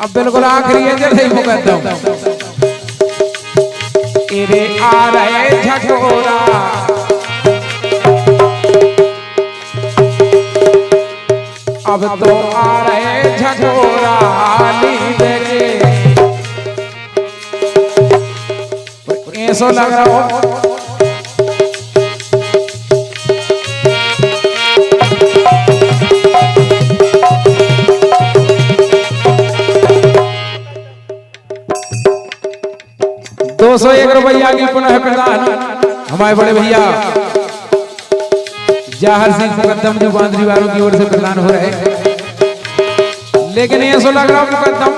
अब बिल्कुल आखिरी है जैसे मुकद्दम तेरे आ रहे झकोरा अब तो आ रहे झकोरा नींद के ऐसा लग रहा हो ₹201 की पुनः प्रदान हमारे बड़े भैया जहर सिंह मुकद्दम जो बांदरी वालों की ओर से प्रदान हो रहे हैं। लेकिन ये सो लग रहा मुकद्दम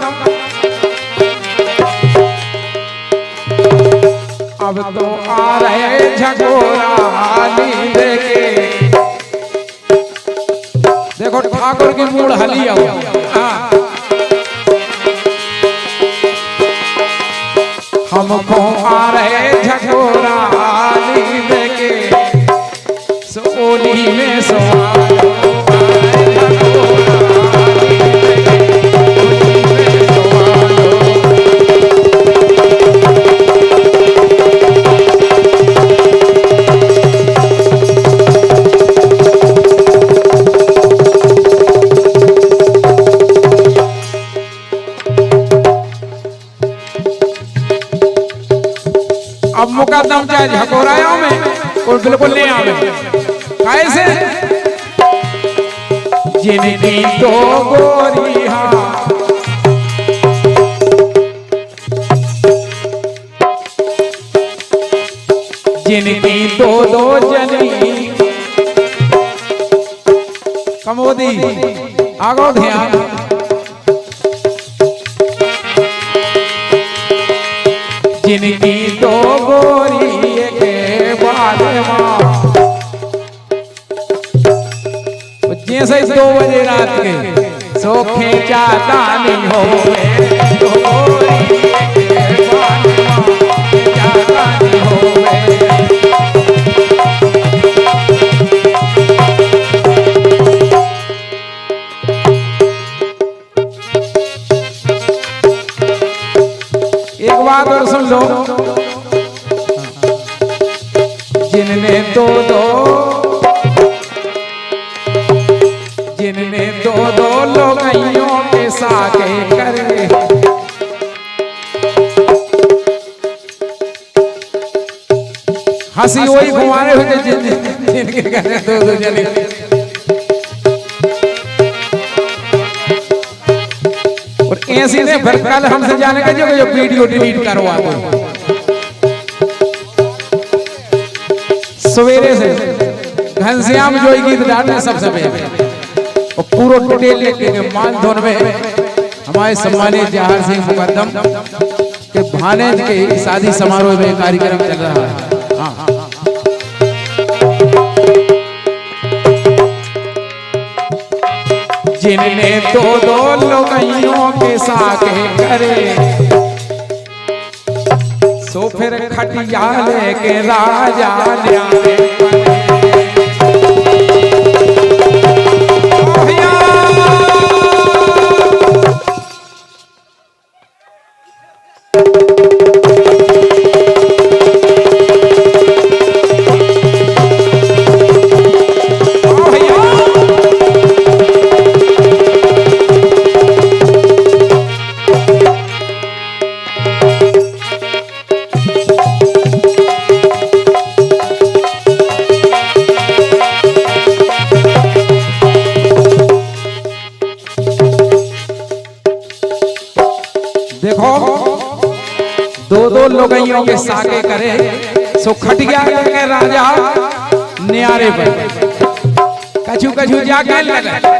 अब तो आ रहे झकोरा नींद के देखो ठाकुर की मूड हली हमको आ रहे झकोरा नींद के सोनी में सवालो अब मुकद्दम चाहे झकोरायों में और बिल्कुल नहीं आवे कैसे जिनकी दो गोरियां जिनकी दो जनी कमोदी आगो ध्यान जिनकी दो गोरी के बाद जैसे 2 बजे रात के सोखे चाहता नहीं हो दो गोरी के बाद चाहता नहीं हो एक बात और सुन लो जिनने दो लोगों के साके करे हंसी वही घुमाने हुए जिनके करे दो जने और ऐसी ने फिर कल हमसे जाने का जो वीडियो डिलीट करवा दो सवेरे से घनश्याम जोई गीत डालने सबसे पहले और पूरा डिटेल लेके मानधन में हमारे सम्मानित जहर सिंह मुकद्दम के भानेज के शादी समारोह में कार्यक्रम चल रहा है। हाँ जिनने दो लोगों के साके करे सो फिर खटिया लेके राजा न्याय देखो दो लोगों के साके करे सो खटिया के राजा न्यारे पर कछु कछु जाके लगे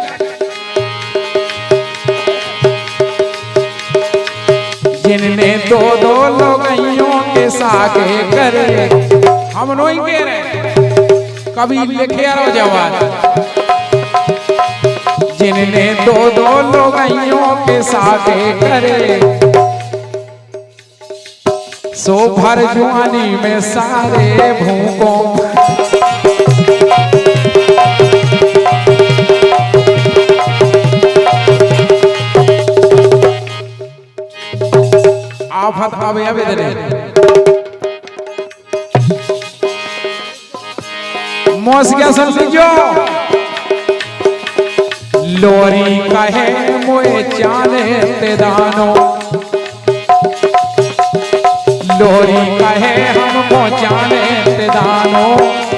जिनने दो लोगों के साके करे हम नहीं कह रहे कभी लिखे रो जवाब जिनने दो लोगों के साके करे सो भर जवानी में सारे भूखों आफत आवे आवे दे मोस क्या सुन लीजो लोरी कहे मोए चाले ते दानो लोरी कहे हमको जाने ते दानो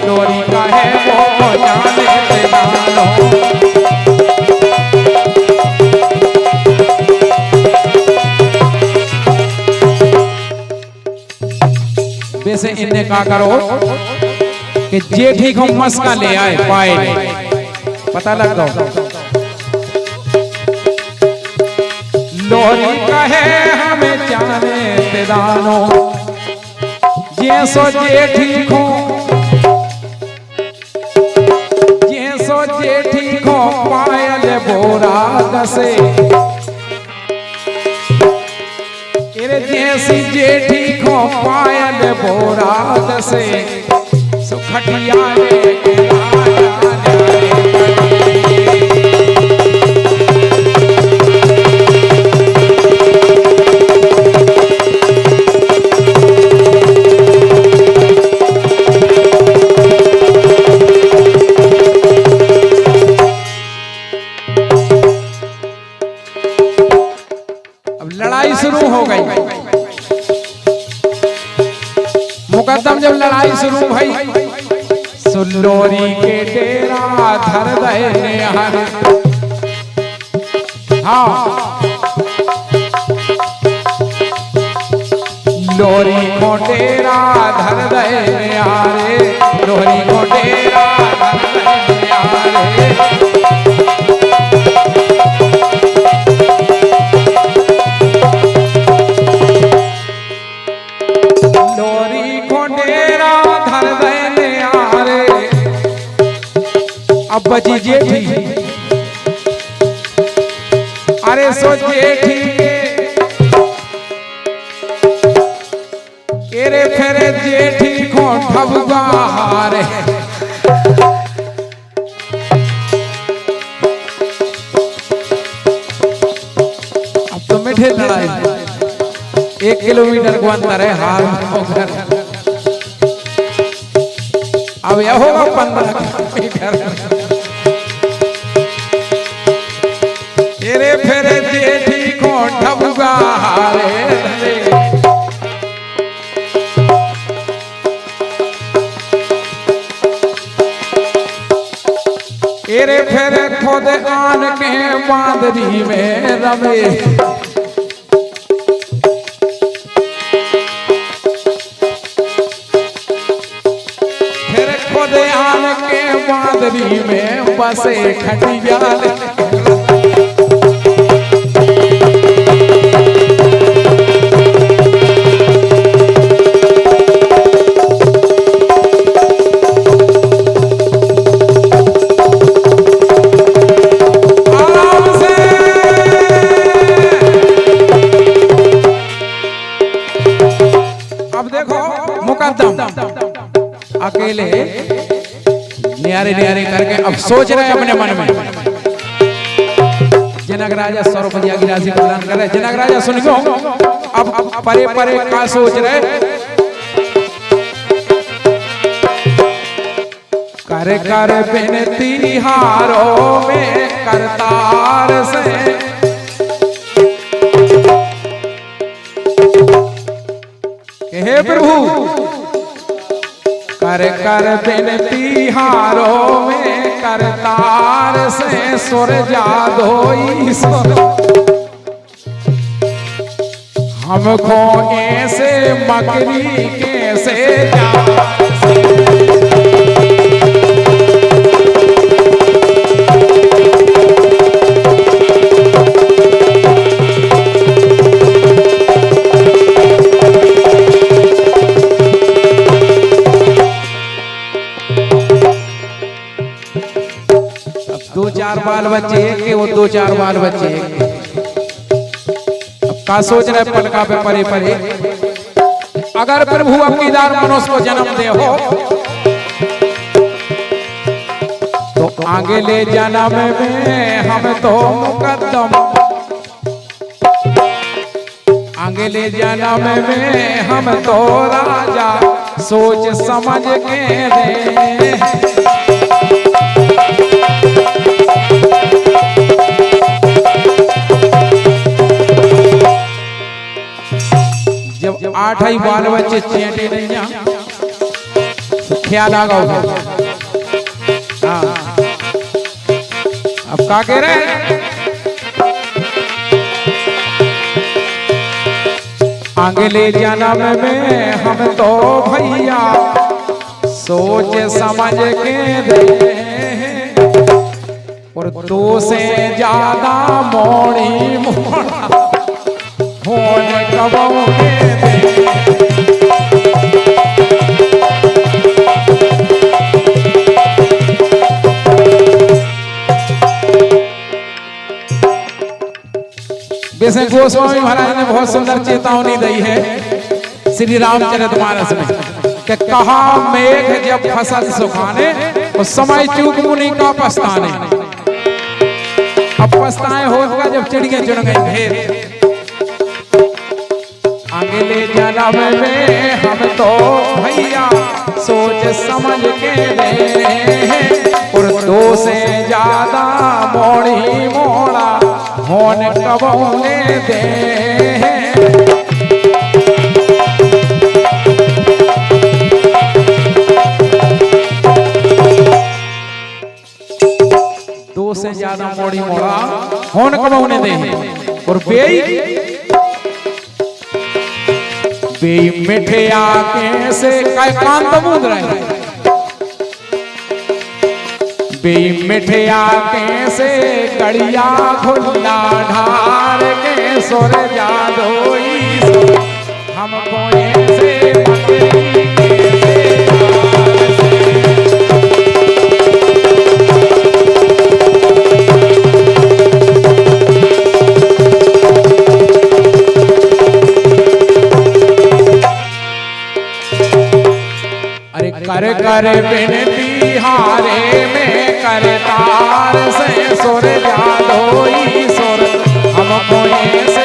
लोरी कहे वो जाने ते दानो वैसे इन्हें क्या करो कि जेठी को मस्का ले आए पाए पता लग गो लोरी कहे हमें जाने ते दानो जैसो जेठी को पायल बोरा गसे जैसी जेठी को पायल बोरा गसे सुखटिया लड़ाई शुरू हो गई मुकद्दम जब लड़ाई शुरू भई सुल्लोरी के डेरा धर दे हाँ लोरी को डेरा धर दे लोरी को डेरा धर दे अब बची जेठी अरे सो जेठी केरे फेरे जेठी को ठबुआ हारे अब तो मीठे लड़ाई 1 किलोमीटर को अंतर है हार होकर अब यह होगा 15 किलोमीटर तेरे फेरे जेठी को ठबुआ हारे तेरे फेरे खुद आन के बांदरी में रमे फिर खुद आन के बांदरी में बसे खटिया अकेले नियारे नियारे करके अब सोच रहे अपने मन में जनक राजा सौरभजिया की राशि प्रदान कर रहे जनक राजा सुन गो अब परे परे का सोच रहे कर कर बिनती हारो में करतार से हे प्रभु कर कर बिनती हारो में करतार से सुर जादोई हमको ऐसे मकरी कैसे जा दो चार बाल बच्चे के वो 2-4 बाल बच्चे अब का सोच रहे पलका पे परे परे अगर प्रभु अपनी दार मनुष्य को जन्म दे हो तो आगे ले जन्म में हम तो मुकद्दम अगले जन्म में हम तो राजा सोच समझ के दे। जब 8 ही बाल बच्चे चेटे नहीं तो ख्याल आ गया। हाँ अब क्या कह रहे हैं? अगले जन्म में हम तो भैया सोच समझ के दे और 2 से ज्यादा मोड़ी मोड़ा होने कबोगे दे। वैसे गोस्वामी महाराज ने बहुत सुंदर चेतावनी दी है श्री रामचरितमानस में कि कहा मेघ जब फसल सुखाने तो समय चूक मुनि का पछताने। अब पछताए होगा जब चिड़िया चुन गई ढेर। अगले जन्म में हम तो भैया सोच समझ के दे और 2 से ज्यादा मोड़ी मोड़ा होने कबोगे दे। दो से ज्यादा मोड़ी मोड़ा होने कबोगे दे और बेई मिठे आके से कांत बूंद रहे। बेई मिठे आके से कड़िया खुल्ला ढार के सोर जादोई सोर हमको ऐसे कर कर बिनती हारे में करतार से सुर जादोई सुर हमको ऐसे